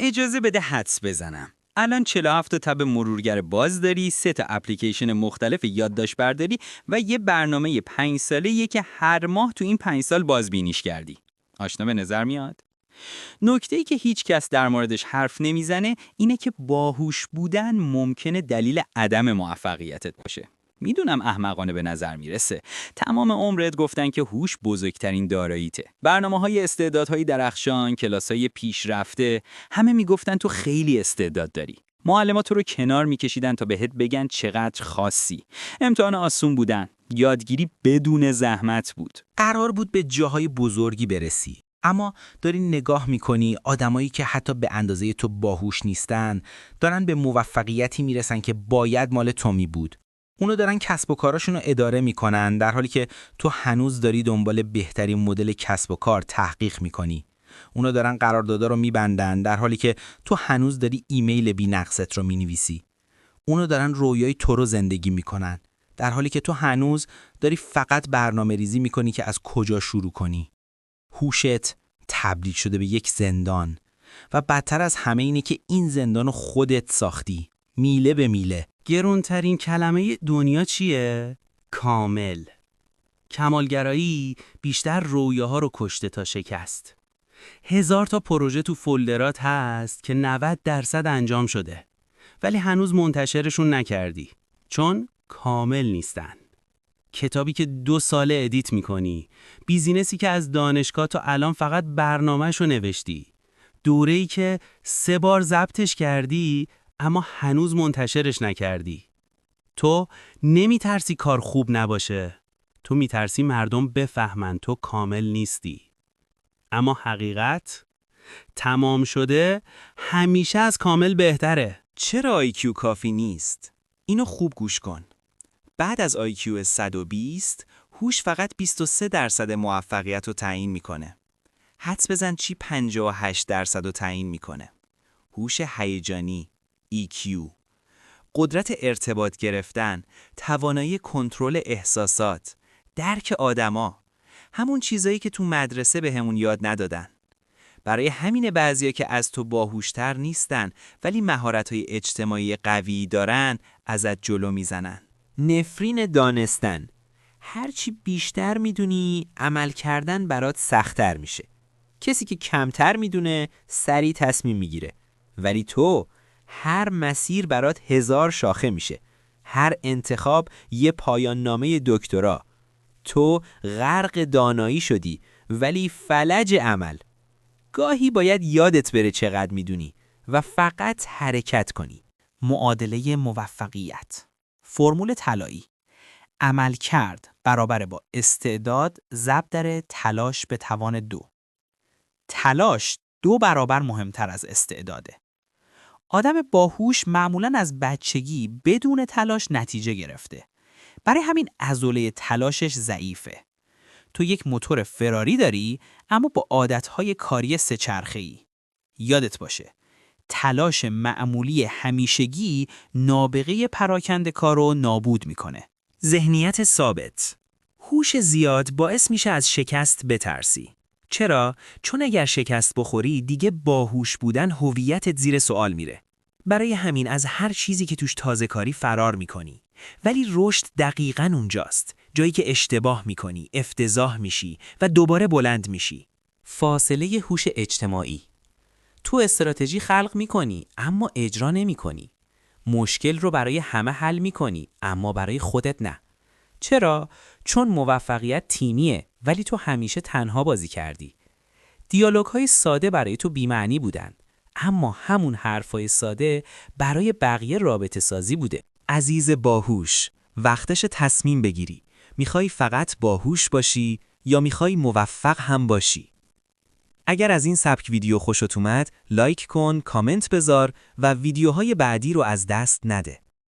اجازه بده حدس بزنم. الان 47 تا تب مرورگر باز داری، 3 تا اپلیکیشن مختلف یادداشت برداری و یه برنامه 5 ساله‌ای که هر ماه تو این 5 سال بازبینیش کردی. آشنا به نظر میاد؟ نکته‌ای که هیچ کس در موردش حرف نمیزنه اینه که باهوش بودن ممکنه دلیل عدم موفقیتت باشه. میدونم احمقانه به نظر میرسه. تمام عمرت گفتن که هوش بزرگترین داراییته. برنامه‌های استعدادهای درخشان، کلاس‌های پیشرفته، همه میگفتن تو خیلی استعداد داری. معلم‌ها تو رو کنار میکشیدن تا بهت بگن چقدر خاصی. امتحان آسون بودن. یادگیری بدون زحمت بود. قرار بود به جاهای بزرگی برسی. اما داری نگاه میکنی آدمایی که حتی به اندازه تو باهوش نیستن دارن به موفقیتی میرسن که باید مال تو می بود. اونو دارن کسب و کاراشون رو اداره میکنن در حالی که تو هنوز داری دنبال بهترین مدل کسب و کار تحقیق میکنی. اونو دارن قراردادا رو میبندن در حالی که تو هنوز داری ایمیل بی‌نقصت رو مینویسی. اونو دارن رویای تو رو زندگی میکنن در حالی که تو هنوز داری فقط برنامه‌ریزی میکنی که از کجا شروع کنی. هوشت تبدیل شده به یک زندان و بدتر از همه اینه که این زندان رو خودت ساختی، میله به میله. گرونترین کلمه دنیا چیه؟ کامل. کمالگرایی بیشتر رویاها رو کشته تا شکست. 1000 تا پروژه تو فولدرات هست که 90% انجام شده ولی هنوز منتشرشون نکردی چون کامل نیستن. کتابی که 2 ساله ادیت میکنی، بیزینسی که از دانشگاه تا الان فقط برنامه‌شو نوشتی، دوره‌ای که 3 بار ضبطش کردی اما هنوز منتشرش نکردی. تو نمیترسی کار خوب نباشه، تو میترسی مردم بفهمن تو کامل نیستی. اما حقیقت تمام شده همیشه از کامل بهتره. چرا IQ کافی نیست؟ اینو خوب گوش کن. بعد از IQ 120 هوش فقط 23% موفقیت رو تعیین میکنه. حدس بزن چی 58% رو تعیین میکنه. هوش هیجانی EQ، قدرت ارتباط گرفتن، توانایی کنترل احساسات، درک آدما، همون چیزایی که تو مدرسه بهمون یاد ندادن. برای همین بعضیا که از تو باهوشتر نیستن ولی مهارت‌های اجتماعی قوی دارن ازت جلو میزنن. نفرین دانستن. هرچی بیشتر میدونی عمل کردن برات سخت‌تر میشه. کسی که کمتر میدونه سریع تصمیم میگیره. ولی تو هر مسیر برات 1000 شاخه میشه. هر انتخاب یه پایان نامه دکترا. تو غرق دانایی شدی ولی فلج عمل. گاهی باید یادت بره چقدر میدونی و فقط حرکت کنی. معادله موفقیت. فرمول طلایی. عمل کرد برابر با استعداد ضرب در تلاش به توان 2. تلاش 2 برابر مهمتر از استعداده. آدم باهوش معمولاً از بچگی بدون تلاش نتیجه گرفته. برای همین عضله تلاشش ضعیفه. تو یک موتور فراری داری اما با عادتهای کاری 3 چرخه‌ای. یادت باشه تلاش معمولی همیشگی نابغه پراکنده کارو نابود میکنه. ذهنیت ثابت. هوش زیاد باعث میشه از شکست بترسی. چرا؟ چون اگر شکست بخوری دیگه باهوش بودن هویتت زیر سوال میره. برای همین از هر چیزی که توش تازه کاری فرار میکنی. ولی رشد دقیقاً اونجاست. جایی که اشتباه میکنی، افتضاح میشی و دوباره بلند میشی. فاصله هوش اجتماعی. تو استراتژی خلق میکنی اما اجرا نمیکنی. مشکل رو برای همه حل میکنی اما برای خودت نه. چرا؟ چون موفقیت تیمیه ولی تو همیشه تنها بازی کردی. دیالوگ‌های ساده برای تو بی‌معنی بودن اما همون حرفای ساده برای بقیه رابطه سازی بوده. عزیز باهوش، وقتش تصمیم بگیری. میخوای فقط باهوش باشی یا میخوای موفق هم باشی؟ اگر از این سبک ویدیو خوشت اومد، لایک کن، کامنت بذار و ویدیوهای بعدی رو از دست نده.